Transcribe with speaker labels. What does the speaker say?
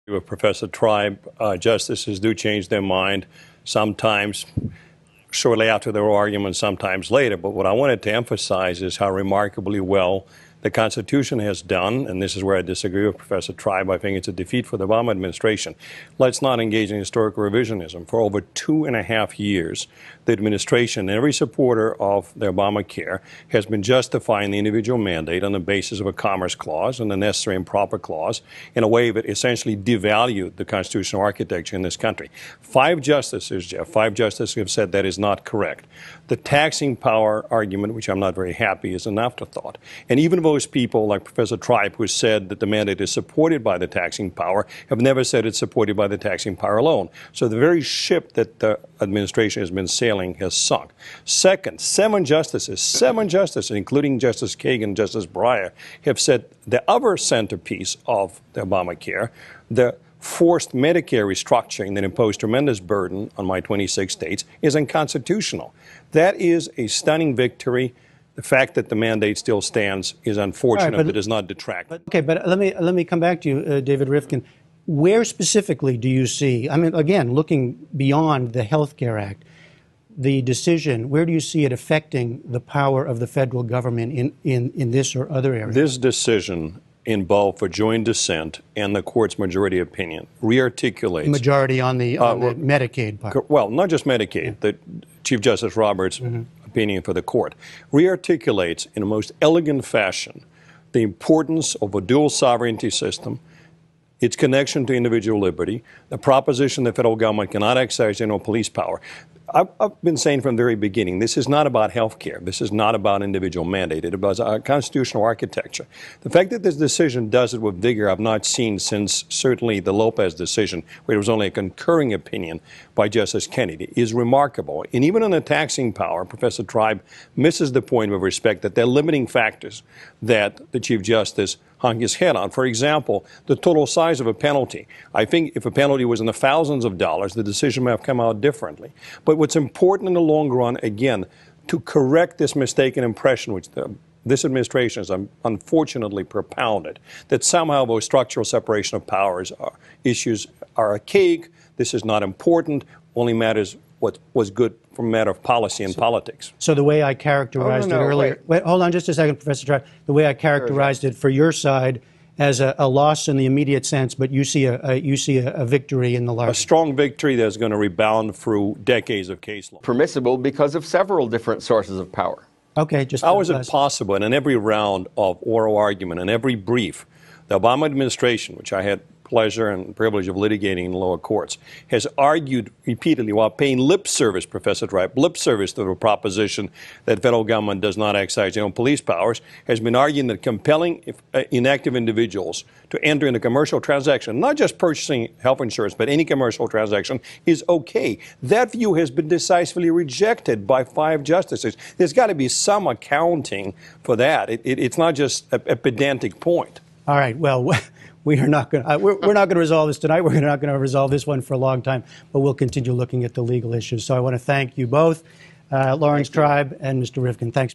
Speaker 1: With Professor Tribe, justices do change their mind sometimes shortly after their argument, sometimes later. But what I wanted to emphasize is how remarkably well the Constitution has done, and this is where I disagree with Professor Tribe. I think it's a defeat for the Obama administration. Let's not engage in historical revisionism. For over 2.5 years, the administration and every supporter of the Obamacare has been justifying the individual mandate on the basis of a Commerce Clause and the necessary and proper clause in a way that essentially devalued the constitutional architecture in this country. 5 justices, Jeff, 5 justices have said that is not correct. The taxing power argument, which I'm not very happy, is an afterthought. And even those people like Professor Tribe, who said that the mandate is supported by the taxing power, have never said it's supported by the taxing power alone. So the very ship that the administration has been sailing has sunk. Second, 7 justices, including Justice Kagan and Justice Breyer, have said the other centerpiece of the Obamacare, the forced Medicare restructuring that imposed tremendous burden on my 26 states, is unconstitutional. That is a stunning victory. The fact that the mandate still stands is unfortunate, but does not detract.
Speaker 2: Okay, but let me come back to you, David Rivkin. Where specifically do you see, I mean, again, looking beyond the Health Care Act, the decision, where do you see it affecting the power of the federal government in this or other areas?
Speaker 1: This decision, in both for joint dissent and the court's majority opinion, rearticulates...
Speaker 2: Majority on the Medicaid part.
Speaker 1: Well, not just Medicaid, the Chief Justice Roberts' opinion for the court, rearticulates in a most elegant fashion the importance of a dual sovereignty system, its connection to individual liberty, the proposition the federal government cannot exercise general police power. I've been saying from the very beginning, this is not about health care. This is not about individual mandate. It's about our constitutional architecture. The fact that this decision does it with vigor I've not seen since certainly the Lopez decision, where it was only a concurring opinion by Justice Kennedy, is remarkable. And even on the taxing power, Professor Tribe misses the point with respect that there are limiting factors that the Chief Justice hung his head on. For example, the total size of a penalty. I think if a penalty was in the thousands of dollars, the decision may have come out differently. But what's important in the long run, again, to correct this mistaken impression, which this administration has unfortunately propounded, that somehow those structural separation of powers issues are archaic, this is not important, only matters what was good from a matter of policy and politics.
Speaker 2: So the way I characterized it earlier, wait, hold on just a second, Professor Tribe. The way I characterized it for your side as a loss in the immediate sense, but you see a victory in the larger.
Speaker 1: A strong victory that's going to rebound through decades of case law.
Speaker 3: Permissible because of several different sources of power.
Speaker 2: Okay, just
Speaker 1: how is it possible? And in every round of oral argument, in every brief, the Obama administration, which I had pleasure and privilege of litigating in the lower courts, has argued repeatedly while paying lip service, Professor Tribe, lip service to the proposition that federal government does not exercise their own police powers, has been arguing that compelling inactive individuals to enter into commercial transaction, not just purchasing health insurance, but any commercial transaction, is okay. That view has been decisively rejected by 5 justices. There's got to be some accounting for that. It's not just a pedantic point.
Speaker 2: All right, well, we are not going to, we're not going to resolve this tonight. We're not going to resolve this one for a long time, but we'll continue looking at the legal issues. So I want to thank you both, Lawrence Tribe and Mr. Rivkin. Thanks.